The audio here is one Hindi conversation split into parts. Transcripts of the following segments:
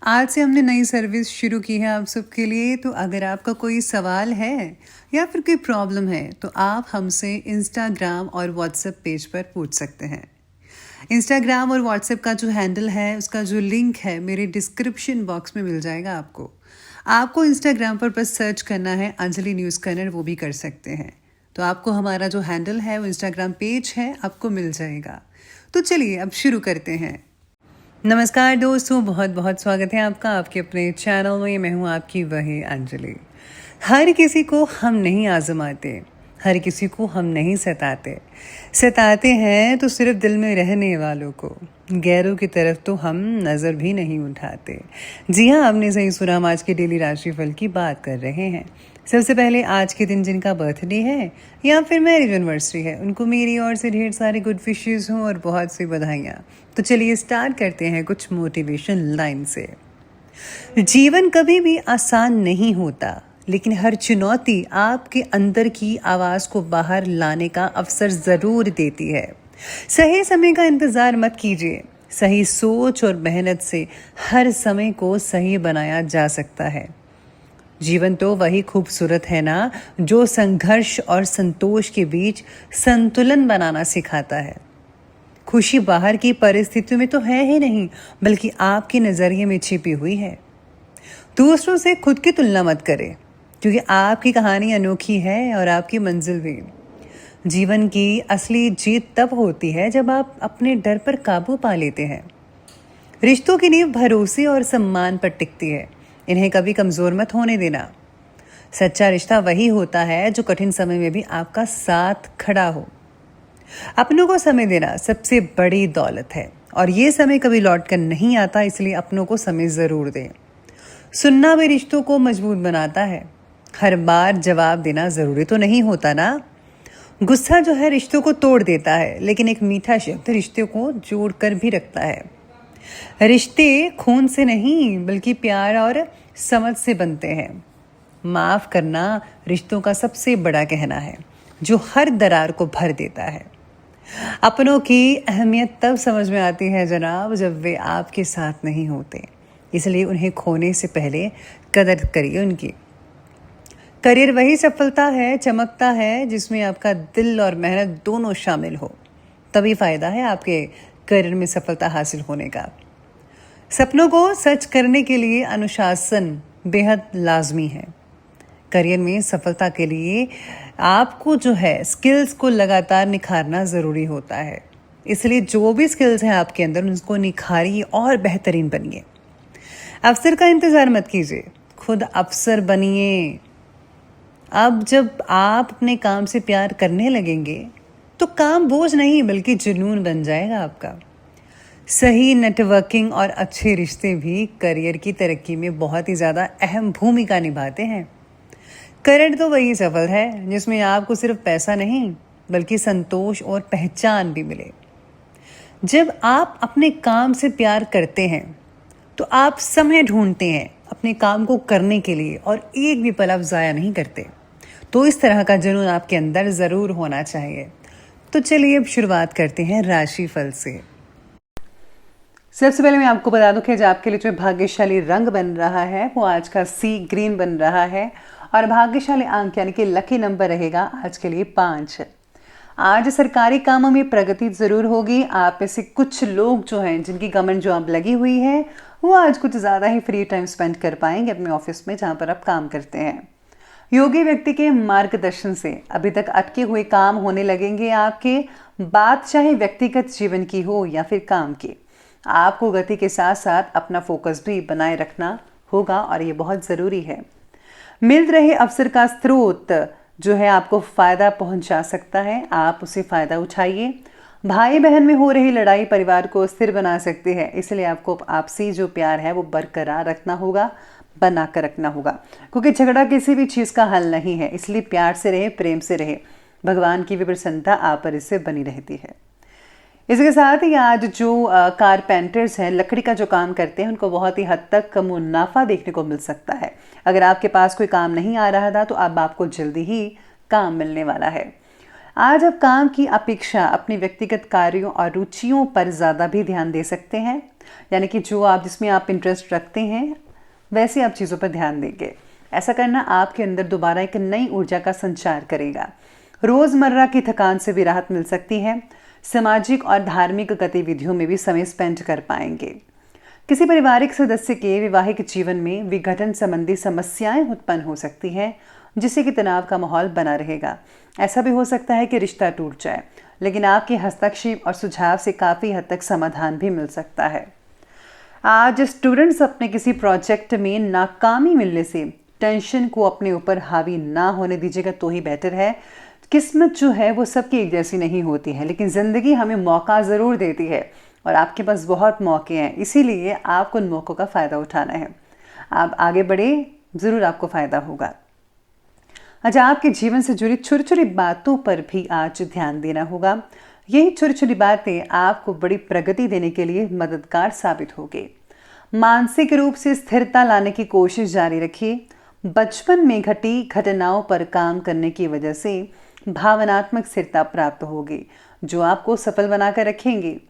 आज से हमने नई सर्विस शुरू की है आप सबके लिए। तो अगर आपका कोई सवाल है या फिर कोई प्रॉब्लम है तो आप हमसे इंस्टाग्राम और व्हाट्सएप पेज पर पूछ सकते हैं। इंस्टाग्राम और व्हाट्सएप का जो हैंडल है उसका जो लिंक है मेरे डिस्क्रिप्शन बॉक्स में मिल जाएगा आपको। आपको इंस्टाग्राम पर बस सर्च करना है अंजलि न्यूज़ कन्नड़, वो भी कर सकते हैं। तो आपको हमारा जो हैंडल है वो इंस्टाग्राम पेज है, आपको मिल जाएगा। तो चलिए अब शुरू करते हैं। नमस्कार दोस्तों, बहुत बहुत स्वागत है आपका आपके अपने चैनल में। मैं हूँ आपकी वही अंजलि। हर किसी को हम नहीं आजमाते, हर किसी को हम नहीं सताते हैं तो सिर्फ दिल में रहने वालों को। गैरों की तरफ तो हम नज़र भी नहीं उठाते। जी हाँ, आपने सही सुना। हम आज के डेली राशिफल की बात कर रहे हैं। सबसे पहले आज के दिन जिनका बर्थडे है या फिर मैरिज एनिवर्सरी है, उनको मेरी ओर से ढेर सारे गुड विशेस हों और बहुत सी बधाइयाँ। तो चलिए स्टार्ट करते हैं कुछ मोटिवेशन लाइन से। जीवन कभी भी आसान नहीं होता, लेकिन हर चुनौती आपके अंदर की आवाज़ को बाहर लाने का अवसर ज़रूर देती है। सही समय का इंतज़ार मत कीजिए। सही सोच और मेहनत से हर समय को सही बनाया जा सकता है। जीवन तो वही खूबसूरत है ना, जो संघर्ष और संतोष के बीच संतुलन बनाना सिखाता है। खुशी बाहर की परिस्थितियों में तो है ही नहीं, बल्कि आपके नज़रिए में छिपी हुई है। दूसरों से खुद की तुलना मत करें, क्योंकि आपकी कहानी अनोखी है और आपकी मंजिल भी। जीवन की असली जीत तब होती है जब आप अपने डर पर काबू पा लेते हैं। रिश्तों की नींव भरोसे और सम्मान पर टिकती है, इन्हें कभी कमज़ोर मत होने देना। सच्चा रिश्ता वही होता है जो कठिन समय में भी आपका साथ खड़ा हो। अपनों को समय देना सबसे बड़ी दौलत है और ये समय कभी लौट कर नहीं आता, इसलिए अपनों को समय ज़रूर दें। सुनना भी रिश्तों को मजबूत बनाता है। हर बार जवाब देना ज़रूरी तो नहीं होता ना। गुस्सा जो है रिश्तों को तोड़ देता है, लेकिन एक मीठा शब्द रिश्तों को जोड़ कर भी रखता है। रिश्ते खून से नहीं बल्कि प्यार और समझ से बनते हैं। माफ़ करना रिश्तों का सबसे बड़ा कहना है, जो हर दरार को भर देता है। अपनों की अहमियत तब समझ में आती है जनाब, जब वे आपके साथ नहीं होते। इसलिए उन्हें खोने से पहले कदर करिए उनकी। करियर वही सफलता है, चमकता है, जिसमें आपका दिल और मेहनत दोनों शामिल हो। तभी फ़ायदा है आपके करियर में सफलता हासिल होने का। सपनों को सच करने के लिए अनुशासन बेहद लाजमी है। करियर में सफलता के लिए आपको जो है स्किल्स को लगातार निखारना ज़रूरी होता है। इसलिए जो भी स्किल्स हैं आपके अंदर, उनको निखारिए और बेहतरीन बनिए। अवसर का इंतज़ार मत कीजिए, खुद अफसर बनिए। अब जब आप अपने काम से प्यार करने लगेंगे तो काम बोझ नहीं बल्कि जुनून बन जाएगा आपका। सही नेटवर्किंग और अच्छे रिश्ते भी करियर की तरक्की में बहुत ही ज़्यादा अहम भूमिका निभाते हैं। करियर तो वही सफल है जिसमें आपको सिर्फ पैसा नहीं बल्कि संतोष और पहचान भी मिले। जब आप अपने काम से प्यार करते हैं तो आप समय ढूंढते हैं अपने काम को करने के लिए और एक भी पल आप ज़ाया नहीं करते। तो इस तरह का जुनून आपके अंदर ज़रूर होना चाहिए। तो चलिए अब शुरुआत करते हैं राशिफल से। सबसे पहले मैं आपको बता दूं कि आज आपके लिए जो भाग्यशाली रंग बन रहा है वो आज का सी ग्रीन बन रहा है और भाग्यशाली अंक यानी कि लकी नंबर रहेगा आज के लिए 5। आज सरकारी कामों में प्रगति ज़रूर होगी। आप में से कुछ लोग जो हैं जिनकी गवर्नमेंट जॉब लगी हुई है वो आज कुछ ज़्यादा ही फ्री टाइम स्पेंड कर पाएंगे अपने ऑफिस में जहाँ पर आप काम करते हैं। योगी व्यक्ति के मार्गदर्शन से अभी तक अटके हुए काम होने लगेंगे आपके। बात चाहे व्यक्तिगत जीवन की हो या फिर काम की, आपको गति के साथ साथ अपना फोकस भी बनाए रखना होगा और ये बहुत ज़रूरी है। मिल रहे अवसर का स्रोत जो है आपको फ़ायदा पहुंचा सकता है, आप उसे फ़ायदा उठाइए। भाई बहन में हो रही लड़ाई परिवार को स्थिर बना सकती है, इसलिए आपको आपसी जो प्यार है वो बरकरार रखना होगा, बना कर रखना होगा, क्योंकि झगड़ा किसी भी चीज़ का हल नहीं है। इसलिए प्यार से रहे, प्रेम से रहे। भगवान की भी प्रसन्नता आप पर इससे बनी रहती है। इसके साथ ही आज जो कारपेंटर्स हैं, लकड़ी का जो काम करते हैं, उनको बहुत ही हद तक मुनाफा देखने को मिल सकता है। अगर आपके पास कोई काम नहीं आ रहा था तो अब आपको जल्दी ही काम मिलने वाला है। आज आप काम की अपेक्षा अपने व्यक्तिगत कार्यों और रुचियों पर ज़्यादा भी ध्यान दे सकते हैं। यानी कि जो आप जिसमें आप इंटरेस्ट रखते हैं वैसे आप चीज़ों पर ध्यान देंगे। ऐसा करना आपके अंदर दोबारा एक नई ऊर्जा का संचार करेगा। रोज़मर्रा की थकान से भी राहत मिल सकती है। सामाजिक और धार्मिक गतिविधियों में भी समय स्पेंड कर पाएंगे। किसी पारिवारिक सदस्य के वैवाहिक जीवन में विघटन संबंधी समस्याएं उत्पन्न हो सकती हैं, जिससे कि तनाव का माहौल बना रहेगा। ऐसा भी हो सकता है कि रिश्ता टूट जाए, लेकिन आपके हस्तक्षेप और सुझाव से काफ़ी हद तक समाधान भी मिल सकता है। आज स्टूडेंट्स अपने किसी प्रोजेक्ट में नाकामी मिलने से टेंशन को अपने ऊपर हावी ना होने दीजिएगा तो ही बेटर है। किस्मत जो है वो सबकी एक जैसी नहीं होती है, लेकिन ज़िंदगी हमें मौका ज़रूर देती है और आपके पास बहुत मौके हैं, इसीलिए आपको उन मौक़ों का फ़ायदा उठाना है। आप आगे बढ़े, ज़रूर आपको फ़ायदा होगा। आज आपके जीवन से जुड़ी छोटी छोटी बातों पर भी आज ध्यान देना होगा। यही छोटी छोटी बातें आपको बड़ी प्रगति देने के लिए मददगार साबित होगी। मानसिक रूप से स्थिरता लाने की कोशिश जारी रखिए। बचपन में घटी घटनाओं पर काम करने की वजह से भावनात्मक स्थिरता प्राप्त होगी, जो आपको सफल बनाकर रखेंगे।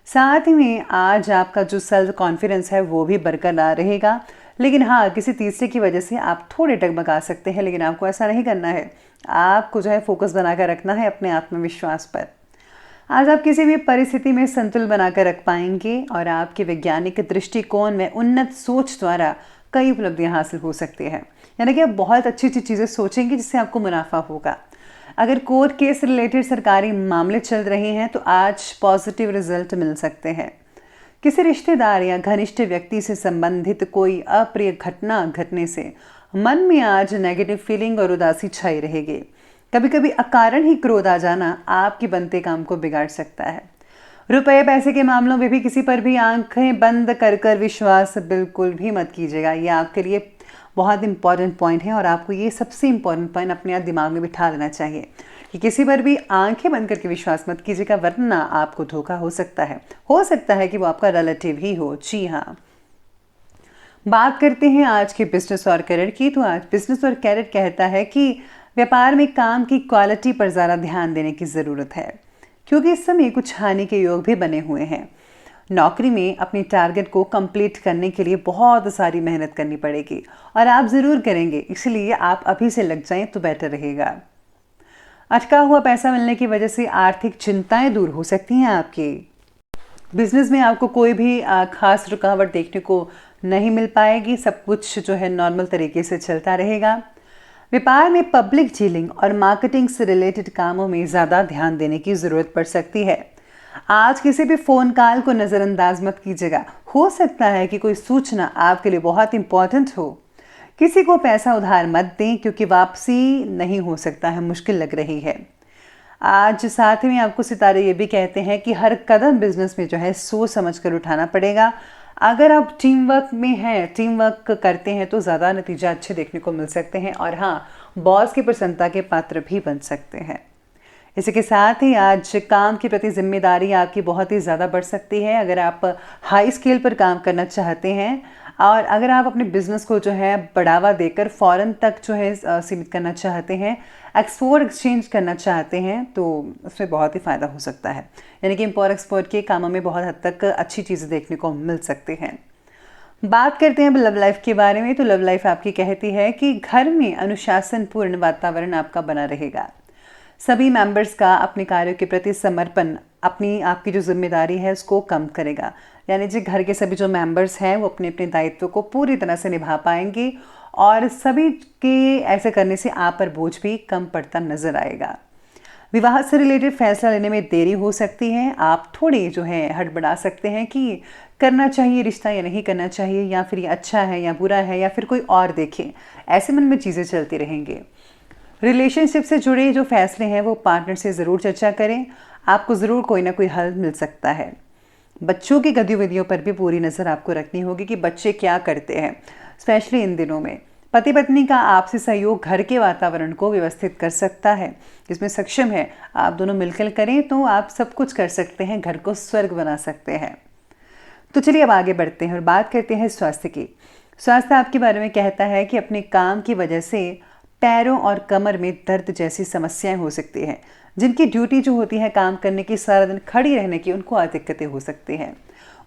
साथ ही में आज आपका जो सेल्फ कॉन्फिडेंस है वो भी बरकरार रहेगा, लेकिन हाँ, किसी तीसरे की वजह से आप थोड़े डगमगा सकते हैं, लेकिन आपको ऐसा नहीं करना है। आपको जो है फोकस बनाकर रखना है अपने आत्मविश्वास पर। आज आप किसी भी परिस्थिति में संतुलन बनाकर रख पाएंगे और आपके वैज्ञानिक दृष्टिकोण में उन्नत सोच द्वारा कई उपलब्धियां हासिल हो सकती हैं। यानी कि आप बहुत अच्छी अच्छी चीज़ें सोचेंगे जिससे आपको मुनाफा होगा। अगर कोर्ट केस रिलेटेड सरकारी मामले चल रहे हैं तो आज पॉजिटिव रिजल्ट मिल सकते हैं। किसी रिश्तेदार या घनिष्ठ व्यक्ति से संबंधित कोई अप्रिय घटना घटने से मन में आज नेगेटिव फीलिंग और उदासी छाई रहेगी। कभी कभी अकारण ही क्रोध आ जाना आपके बनते काम को बिगाड़ सकता है। रुपए पैसे के मामलों में भी किसी पर भी आंखें बंद कर कर विश्वास बिल्कुल भी मत कीजिएगा। ये आपके लिए बहुत इंपॉर्टेंट पॉइंट है और आपको ये सबसे इंपॉर्टेंट पॉइंट अपने आप दिमाग में बिठा लेना चाहिए कि किसी पर भी आंखें बंद करके विश्वास मत कीजिएगा, वरना आपको धोखा हो सकता है। हो सकता है कि वो आपका रिलेटिव ही हो। जी हाँ, बात करते हैं आज के बिजनेस और करियर की। तो आज बिजनेस और करियर कहता है कि व्यापार में काम की क्वालिटी पर ज़्यादा ध्यान देने की ज़रूरत है, क्योंकि इस समय कुछ हानि के योग भी बने हुए हैं। नौकरी में अपनी टारगेट को कंप्लीट करने के लिए बहुत सारी मेहनत करनी पड़ेगी और आप ज़रूर करेंगे, इसलिए आप अभी से लग जाएं तो बेटर रहेगा। अटका हुआ पैसा मिलने की वजह से आर्थिक चिंताएं दूर हो सकती हैं आपकी। बिजनेस में आपको कोई भी खास रुकावट देखने को नहीं मिल पाएगी। सब कुछ जो है नॉर्मल तरीके से चलता रहेगा। व्यापार में पब्लिक डीलिंग और मार्केटिंग से रिलेटेड कामों में ज़्यादा ध्यान देने की ज़रूरत पड़ सकती है। आज किसी भी फ़ोन कॉल को नज़रअंदाज मत कीजिएगा। हो सकता है कि कोई सूचना आपके लिए बहुत इंपॉर्टेंट हो। किसी को पैसा उधार मत दें, क्योंकि वापसी नहीं हो सकता है, मुश्किल लग रही है। आज साथ में आपको सितारे ये भी कहते हैं कि हर कदम बिजनेस में जो है सोच समझ कर उठाना पड़ेगा। अगर आप टीम वर्क में हैं, टीम वर्क करते हैं तो ज़्यादा नतीजा अच्छे देखने को मिल सकते हैं और हाँ, बॉस की प्रसन्नता के पात्र भी बन सकते हैं। इसी के साथ ही आज काम के प्रति जिम्मेदारी आपकी बहुत ही ज़्यादा बढ़ सकती है। अगर आप हाई स्केल पर काम करना चाहते हैं और अगर आप अपने बिजनेस को जो है बढ़ावा देकर फॉरेन तक जो है सीमित करना चाहते हैं, एक्सपोर्ट एक्सचेंज करना चाहते हैं, तो उसमें बहुत ही फ़ायदा हो सकता है। यानी कि इम्पोर्ट एक्सपोर्ट के कामों में बहुत हद तक अच्छी चीज़ें देखने को मिल सकते हैं। बात करते हैं लव लाइफ के बारे में। तो लव लाइफ आपकी कहती है कि घर में अनुशासनपूर्ण वातावरण आपका बना रहेगा। सभी मेंबर्स का अपने कार्यों के प्रति समर्पण अपनी आपकी जो जिम्मेदारी है उसको कम करेगा। यानी जो घर के सभी जो मेंबर्स हैं वो अपने अपने दायित्व को पूरी तरह से निभा पाएंगे और सभी के ऐसे करने से आप पर बोझ भी कम पड़ता नजर आएगा। विवाह से रिलेटेड फैसला लेने में देरी हो सकती है। आप थोड़ी जो है हड़बड़ा सकते हैं कि करना चाहिए रिश्ता या नहीं करना चाहिए, या फिर ये अच्छा है या बुरा है, या फिर कोई और देखें। ऐसे मन में चीज़ें चलती रहेंगी। रिलेशनशिप से जुड़े जो फैसले हैं वो पार्टनर से ज़रूर चर्चा करें। आपको ज़रूर कोई ना कोई हल मिल सकता है। बच्चों की गतिविधियों पर भी पूरी नज़र आपको रखनी होगी कि बच्चे क्या करते हैं, स्पेशली इन दिनों में। पति पत्नी का आपसी सहयोग घर के वातावरण को व्यवस्थित कर सकता है, जिसमें सक्षम है। आप दोनों मिलकर करें तो आप सब कुछ कर सकते हैं, घर को स्वर्ग बना सकते हैं। तो चलिए अब आगे बढ़ते हैं और बात करते हैं स्वास्थ्य की। स्वास्थ्य आपके बारे में कहता है कि अपने काम की वजह से पैरों और कमर में दर्द जैसी समस्याएं हो सकती हैं। जिनकी ड्यूटी जो होती है काम करने की, सारा दिन खड़ी रहने की, उनको दिक्कतें हो सकती हैं।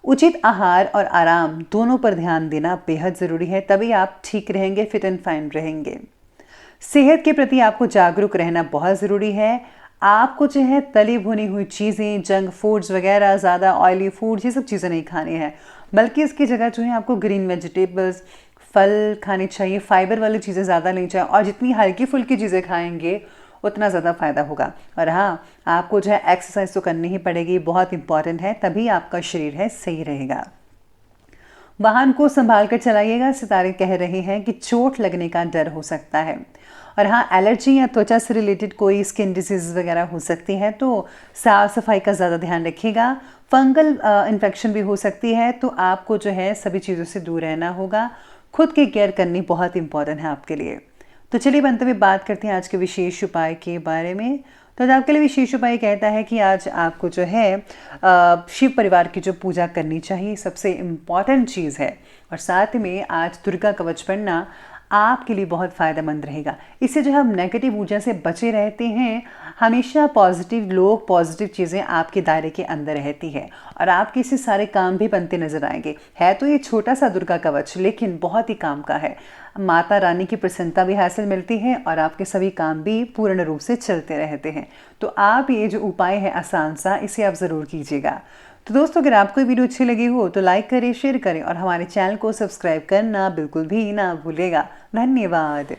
उचित आहार और आराम दोनों पर ध्यान देना बेहद ज़रूरी है, तभी आप ठीक रहेंगे, फिट एंड फाइन रहेंगे। सेहत के प्रति आपको जागरूक रहना बहुत ज़रूरी है। आपको जो है तली भुनी हुई चीज़ें, जंक फूड्स वगैरह, ज़्यादा ऑयली फूड्स, ये सब चीज़ें नहीं खानी है, बल्कि इसकी जगह जो है आपको ग्रीन वेजिटेबल्स, फल खाने चाहिए, फाइबर वाली चीज़ें ज़्यादा लेनी चाहिए, और जितनी हल्की फुल्की चीज़ें खाएंगे उतना ज़्यादा फ़ायदा होगा। और हाँ, आपको जो है एक्सरसाइज तो करनी ही पड़ेगी, बहुत इंपॉर्टेंट है, तभी आपका शरीर है सही रहेगा। वाहन को संभाल कर चलाइएगा, सितारे कह रहे हैं कि चोट लगने का डर हो सकता है। और हाँ, एलर्जी या त्वचा से रिलेटेड कोई स्किन डिजीज़ वगैरह हो सकती है, तो साफ़ सफाई का ज़्यादा ध्यान रखिएगा। फंगल इन्फेक्शन भी हो सकती है, तो आपको जो है सभी चीज़ों से दूर रहना होगा। खुद की केयर करनी बहुत इंपॉर्टेंट है आपके लिए। तो चलिए बनते हुए बात करते हैं आज के विशेष उपाय के बारे में। तो आज आपके लिए विशेष उपाय कहता है कि आज आपको जो है शिव परिवार की जो पूजा करनी चाहिए, सबसे इम्पॉर्टेंट चीज़ है। और साथ में आज दुर्गा कवच पढ़ना आपके लिए बहुत फ़ायदेमंद रहेगा। इससे जो हम नेगेटिव ऊर्जा से बचे रहते हैं, हमेशा पॉजिटिव लोग, पॉजिटिव चीज़ें आपके दायरे के अंदर रहती है, और आपके इससे सारे काम भी बनते नजर आएंगे। है तो ये छोटा सा दुर्गा कवच, लेकिन बहुत ही काम का है। माता रानी की प्रसन्नता भी हासिल मिलती है, और आपके सभी काम भी पूर्ण रूप से चलते रहते हैं। तो आप ये जो उपाय है आसान सा, इसे आप ज़रूर कीजिएगा। तो दोस्तों, अगर आपको वीडियो अच्छी लगी हो तो लाइक करें, शेयर करें, और हमारे चैनल को सब्सक्राइब करना बिल्कुल भी ना भूलेगा। धन्यवाद।